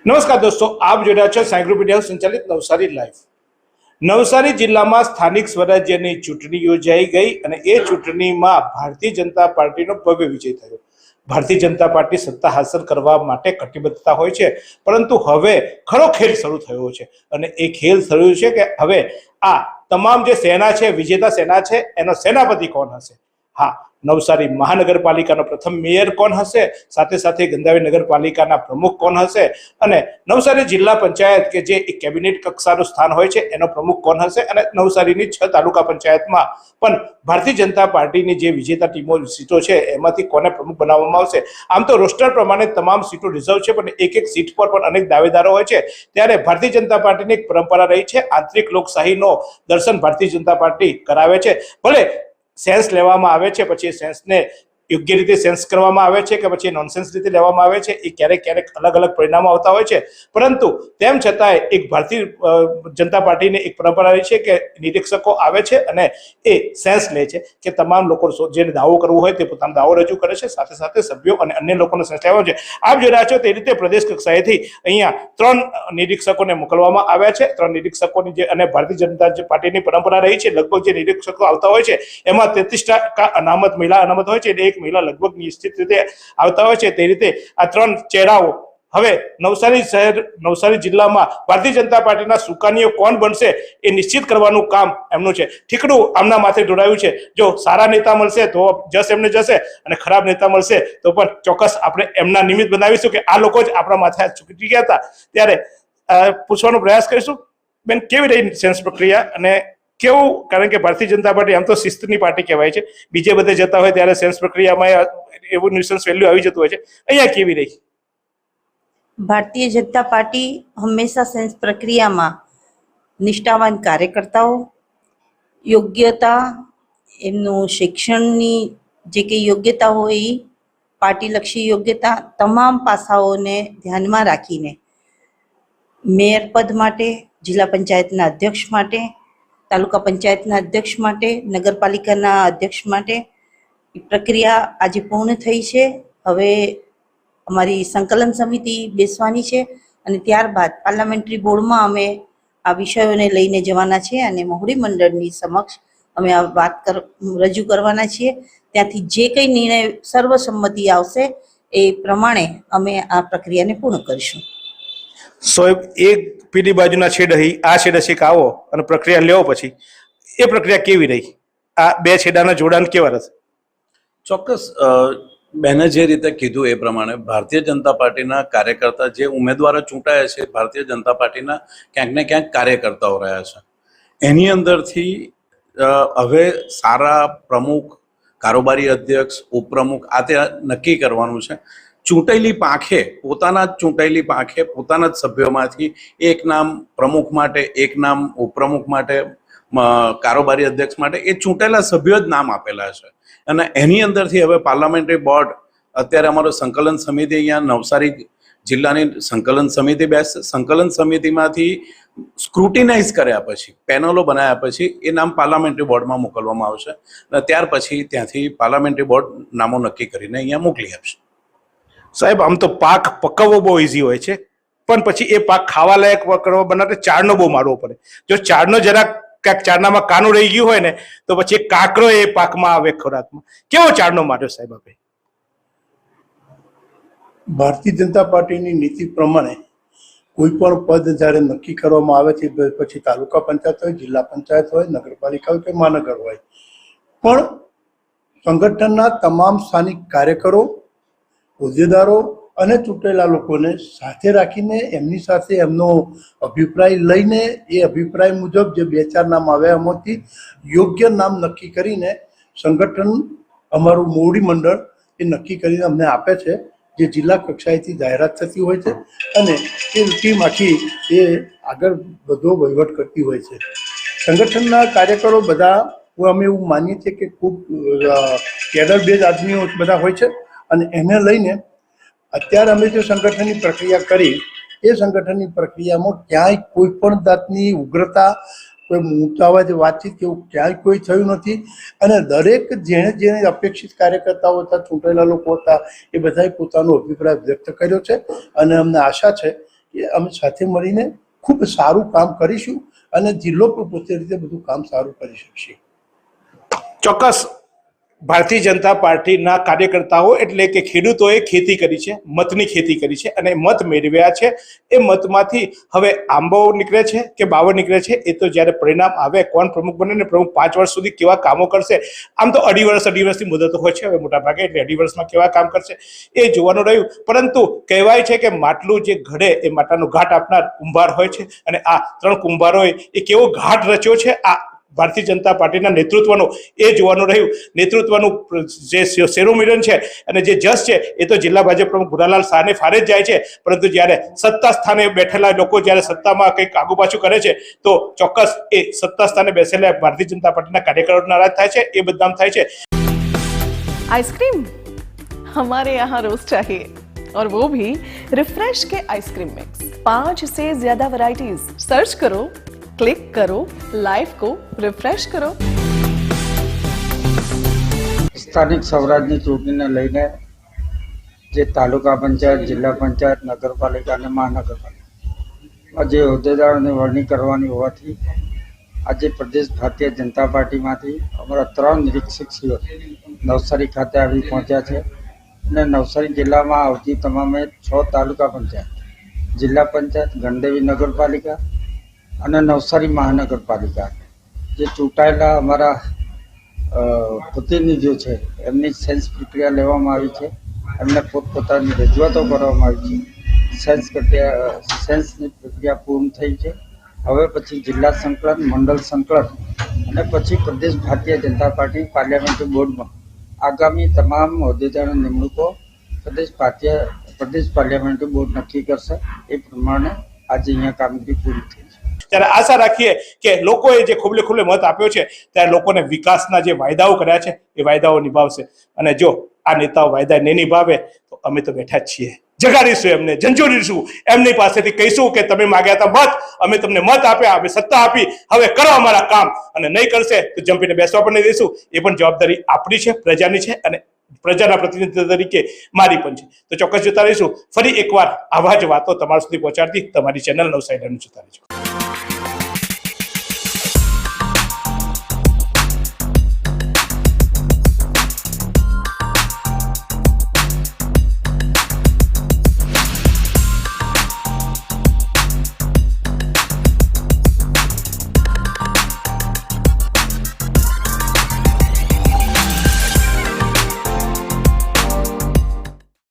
નમસ્કાર દોસ્તો, આપ જોઈ રહ્યા છો સાયક્લોપીડિયા સંચાલિત નવસારી લાઈવ। નવસારી જિલ્લામાં સ્થાનિક સ્વરાજ્યની ચૂંટણી યોજાઈ ગઈ અને એ ચૂંટણીમાં ભારતીય જનતા પાર્ટીનો ભવ્ય વિજય થયો। ભારતીય જનતા પાર્ટી સત્તા હાંસલ કરવા માટે કટિબદ્ધતા હોય છે, પરંતુ હવે ખરો ખેલ શરૂ થયો છે અને એ ખેલ થયું છે કે હવે આ તમામ જે સેના છે, વિજેતા સેના છે, એનો સેનાપતિ કોણ હશે? હા, નવસારી મહાનગરપાલિકાનો પ્રથમ મેયર કોણ હશે, સાથે સાથે ગંદાવી નગરપાલિકાના પ્રમુખ કોણ હશે અને નવસારી જિલ્લા પંચાયત કે જે એક કેબિનેટ કક્ષાનું સ્થાન હોય છે એનો પ્રમુખ કોણ હશે અને નવસારીની 6 તાલુકા પંચાયતમાં પણ ભારતીય જનતા પાર્ટીની જે વિજેતા ટીમો સીટો છે એમાંથી કોને પ્રમુખ બનાવવામાં આવશે? આમ તો રોસ્ટર પ્રમાણે તમામ સીટો રિઝર્વ છે, પણ એક એક સીટ પર પણ અનેક દાવેદારો હોય છે। ત્યારે ભારતીય જનતા પાર્ટીની એક પરંપરા રહી છે, આંતરિક લોકશાહીનો દર્શન ભારતીય જનતા પાર્ટી કરાવે છે। ભલે સેન્સ લેવામાં આવે છે, પછી સેન્સને યોગ્ય રીતે સેન્સ કરવામાં આવે છે કે પછી નોનસેન્સ રીતે લેવામાં આવે છે, એ ક્યારેક ક્યારેક અલગ અલગ પરિણામો આવતા હોય છે, પરંતુ તેમ છતાંય એક ભારતીય જનતા પાર્ટીની એક પરંપરા રહી છે કે નિરીક્ષકો આવે છે અને એ સેન્સ લે છે કે તમામ લોકો જેને દાવો કરવો હોય તે પોતાનો દાવો રજૂ કરે છે, સાથે સાથે સભ્યો અને અન્ય લોકોનો સેન્સ લેવાનો છે। આપ જોઈ રહ્યા છો તે રીતે પ્રદેશ કક્ષાએથી અહીંયા 3 નિરીક્ષકોને મોકલવામાં આવ્યા છે। 3 નિરીક્ષકોની જે અને ભારતીય જનતા પાર્ટીની પરંપરા રહી છે, લગભગ જે નિરીક્ષકો આવતા હોય છે એમાં 33% અનામત મહિલા અનામત હોય છે એટલે એક મહિલા લગભગ નિશ્ચિત રીતે આવતા હોય છે। તે રીતે આ 3 ચહેરાઓ હવે નવસારી શહેર, નવસારી જિલ્લામાં ભારતીય જનતા પાર્ટીના સુકાનીઓ કોણ બનશે એ નિશ્ચિત કરવાનું કામ એમનું છે। ઠીકડું આમના માથે ઢોળાયું છે। જો સારા નેતા મળશે તો જસ એમને જશે અને ખરાબ નેતા મળશે તો પણ ચોક્કસ આપણે એમના નિમિત્ત બનાવીશું કે આ લોકો જ આપણા માથે ચૂકી ગયા હતા। ત્યારે પૂછવાનો પ્રયાસ કરીશું, બેન, કેવી રહી સેન્સ પ્રક્રિયા અને કેવું? કારણ કે ભારતીય જનતા પાર્ટી આમ તો શિસ્તની પાર્ટી કહેવાય છે, બીજે બધે જતા હોય ત્યારે સેન્સ પ્રક્રિયામાં એવું ન્યુસન્સ વેલ્યુ આવી જતું હોય છે, અહીંયા કેવી રહી? ભારતીય જનતા પાર્ટી હંમેશા સેન્સ પ્રક્રિયામાં નિષ્ઠાવાન કાર્યકર્તાઓ, યોગ્યતા, એમનું શિક્ષણની જે કંઈ યોગ્યતા હોય એ પાર્ટીલક્ષી યોગ્યતા, તમામ પાસાઓને ધ્યાનમાં રાખીને મેયર પદ માટે, જિલ્લા પંચાયતના અધ્યક્ષ માટે, તાલુકા પંચાયતના અધ્યક્ષ માટે, નગરપાલિકાના અધ્યક્ષ માટે પ્રક્રિયા આજે પૂર્ણ થઈ છે। હવે અમારી સંકલન સમિતિ બેસવાની છે અને ત્યારબાદ પાર્લામેન્ટરી બોર્ડમાં અમે આ વિષયોને લઈને જવાના છીએ અને મોવડી મંડળની સમક્ષ અમે આ વાત રજૂ કરવાના છીએ। ત્યાંથી જે કંઈ નિર્ણય સર્વસંમતિ આવશે એ પ્રમાણે અમે આ પ્રક્રિયાને પૂર્ણ કરીશું। સોએબ, એક પીડી બાજુના છેડે આ છેડે છેક આવો અને પ્રક્રિયા લેવો, પછી એ પ્રક્રિયા કેવી રહી? આ બે છેડાના જોડાણ કેવા રહેશે? ચોક્કસ બેને જે રીતે કીધું એ પ્રમાણે ભારતીય જનતા પાર્ટીના કાર્યકર્તા જે ઉમેદવારો ચૂંટાયા છે, ભારતીય જનતા પાર્ટીના ક્યાંક ને ક્યાંક કાર્યકર્તાઓ રહ્યા છે। એની અંદરથી હવે સારા પ્રમુખ, કારોબારી અધ્યક્ષ, ઉપપ્રમુખ આ તે નક્કી કરવાનું છે। ચૂંટાયેલી પાંખે, પોતાના જ ચૂંટાયેલી પાંખે, પોતાના જ સભ્યોમાંથી એક નામ પ્રમુખ માટે, એક નામ ઉપપ્રમુખ માટે, કારોબારી અધ્યક્ષ માટે એ ચૂંટાયેલા સભ્યો જ નામ આપેલા છે અને એની અંદરથી હવે પાર્લામેન્ટરી બોર્ડ, અત્યારે અમારો સંકલન સમિતિ અહીંયા નવસારી જિલ્લાની સંકલન સમિતિ બેસશે। સંકલન સમિતિમાંથી સ્ક્રુટિનાઇઝ કર્યા પછી, પેનલો બનાવ્યા પછી એ નામ પાર્લામેન્ટરી બોર્ડમાં મોકલવામાં આવશે અને ત્યાર પછી ત્યાંથી પાર્લામેન્ટરી બોર્ડ નામો નક્કી કરીને અહીંયા મોકલી આપશે। સાહેબ, આમ તો પાક પકવવો બહુ ઈઝી હોય છે, પણ પછી એ પાક ખાવા લાયક કરવા બનાવે ચારણો બહુ મારવો પડે। જો ચારણો જરાક ક્યાંક ચારણામાં કાનું રહી ગયું હોય ને તો પછી કાકરો એ પાકમાં આવે, ખોરાકમાં। કેવો ચારણો માર્યો સાહેબ આપે? ભારતીય જનતા પાર્ટીની નીતિ પ્રમાણે કોઈ પણ પદ જ્યારે નક્કી કરવામાં આવે છે, પછી તાલુકા પંચાયત હોય, જિલ્લા પંચાયત હોય, નગરપાલિકા હોય કે મહાનગર હોય, પણ સંગઠનના તમામ સ્થાનિક કાર્યકરો, હોદ્દેદારો અને ચૂંટેલા લોકોને સાથે રાખીને એમની સાથે એમનો અભિપ્રાય લઈને એ અભિપ્રાય મુજબ જે 2-4 નામ આવ્યા એમાંથી યોગ્ય નામ નક્કી કરીને સંગઠન, અમારું મોવડી મંડળ એ નક્કી કરીને અમને આપે છે, જે જિલ્લા કક્ષાએથી જાહેરાત થતી હોય છે અને એ ટીમ આખી એ આગળ બધો વહીવટ કરતી હોય છે। સંગઠનના કાર્યકરો બધા અમે એવું માનીએ છીએ કે ખૂબ કેડર બેઝ આદમીઓ બધા હોય છે અને એને લઈને અત્યારે અમે જે સંગઠનની પ્રક્રિયા કરી એ સંગઠનની પ્રક્રિયામાં ક્યાંય કોઈ પણ જાતની ઉગ્રતા, કોઈ ઊંચાવા જે વાતચીત કે એવું ક્યાંય કોઈ થયું નથી અને દરેક જેણે જેણે અપેક્ષિત કાર્યકર્તાઓ હતા, ચૂંટાયેલા લોકો હતા, એ બધાએ પોતાનો અભિપ્રાય વ્યક્ત કર્યો છે અને અમને આશા છે કે અમે સાથે મળીને ખૂબ સારું કામ કરીશું અને જિલ્લો પણ પોતે રીતે બધું કામ સારું કરી શકશે. ચોક્કસ ભારતીય જનતા પાર્ટીના કાર્યકર્તાઓ એટલે કે ખેડૂતોએ ખેતી કરી છે, મતની ખેતી કરી છે અને મત મેળવ્યા છે. એ મતમાંથી હવે આંબો નીકળે છે કે બાવળ નીકળે છે એ તો જ્યારે પરિણામ આવે, કોણ પ્રમુખ બને ને પ્રમુખ 5 વર્ષ સુધી કેવા કામો કરશે, આમ તો 2.5 વર્ષની મુદત હોય છે હવે મોટા ભાગે, એટલે 2.5 વર્ષમાં કેવા કામ કરશે એ જોવાનું રહ્યું. પરંતુ કહેવાય છે કે માટલું જે ઘડે એ માટલાનો ઘાટ આપનાર કુંભાર હોય છે અને આ 3 કુંભારોએ એ કેવો ઘાટ રચ્યો છે આ ભારતીય જનતા પાર્ટીના નેતૃત્વનો એ જોવાનું રહ્યું. નેતૃત્વનું જે સેરોમિલન છે અને જે જશ છે એ તો જિલ્લા ભાજપ પ્રમુખ ભુરાલાલ શાહને ફારે જ જાય છે, પરંતુ જ્યારે સત્તા સ્થાને બેઠેલા લોકો જ્યારે સત્તામાં કંઈક આગુ પાછું કરે છે તો ચોક્કસ એ સત્તા સ્થાને બેસેલા ભારતીય જનતા પાર્ટીના કાર્યકરો નારાજ થાય છે, એ બદનામ થાય છે. आइसक्रीम हमारे यहाँ रोज चाहिए और वो भी रिफ्रेश के आइसक्रीम मिक्स 5 से ज्यादा वैरायटीज सर्च करो, क्लिक करो, लाइफ को रिफ्रेश કરો. સ્થાનિક સ્વરાજની ચૂંટણીને લઈને જે તાલુકા પંચાયત, જિલ્લા પંચાયત, નગરપાલિકા અને મહાનગરપાલિકા જે હોદ્દેદારોની વરણી કરવાની હોવાથી આજે પ્રદેશ ભારતીય જનતા પાર્ટીમાંથી અમારા 3 નિરીક્ષકશ્રીઓ નવસારી ખાતે આવી પહોંચ્યા છે અને નવસારી જિલ્લામાં આવતી તમામે 6 તાલુકા પંચાયત, જિલ્લા પંચાયત, ગણદેવી નગરપાલિકા અને નવસારી મહાનગરપાલિકા જે ચૂંટાયેલા અમારા પ્રતિનિધિઓ છે એમની સેન્સ પ્રક્રિયા લેવામાં આવી છે. એમને પોતપોતાની રજૂઆતો કરવામાં આવી છે. સેન્સની પ્રક્રિયા પૂર્ણ થઈ છે. હવે પછી જિલ્લા સંકલન, મંડળ સંકલન અને પછી પ્રદેશ ભારતીય જનતા પાર્ટી પાર્લામેન્ટરી બોર્ડમાં આગામી તમામ હોદ્દેદારોની નિમણૂકો પ્રદેશ પાર્લામેન્ટરી બોર્ડ નક્કી કરશે. એ પ્રમાણે આજે અહીંયા કામગીરી પૂરી થઈ છે. ત્યારે આશા રાખીએ કે લોકોએ જે ખુલ્લે ખુલ્લે મત આપ્યો છે ત્યારે લોકોને વિકાસના જે વાયદાઓ કર્યા છે એ વાયદાઓ નિભાવશે. અને જો આ નેતાઓ વાયદા નહીં નિભાવે તો અમે તો બેઠા જ છીએ, જગાડીશું એમને, ઝંઝોડીશું એમની પાસેથી, કહીશું કે તમે માગ્યા હતા મત, અમે તમને મત આપ્યા, અમે સત્તા આપી, હવે કરો અમારા કામ, અને નહીં કરશે તો જંપીને બેસવા પણ નહીં દઈશું. એ પણ જવાબદારી આપણી છે, પ્રજાની છે અને પ્રજાના પ્રતિનિધિ તરીકે મારી પણ છે. તો ચોક્કસ જોતા રહીશું. ફરી એકવાર આવા જ વાતો તમારા સુધી પહોંચાડતી તમારી ચેનલ નવસારી લાઈવને જોતા રહીશું.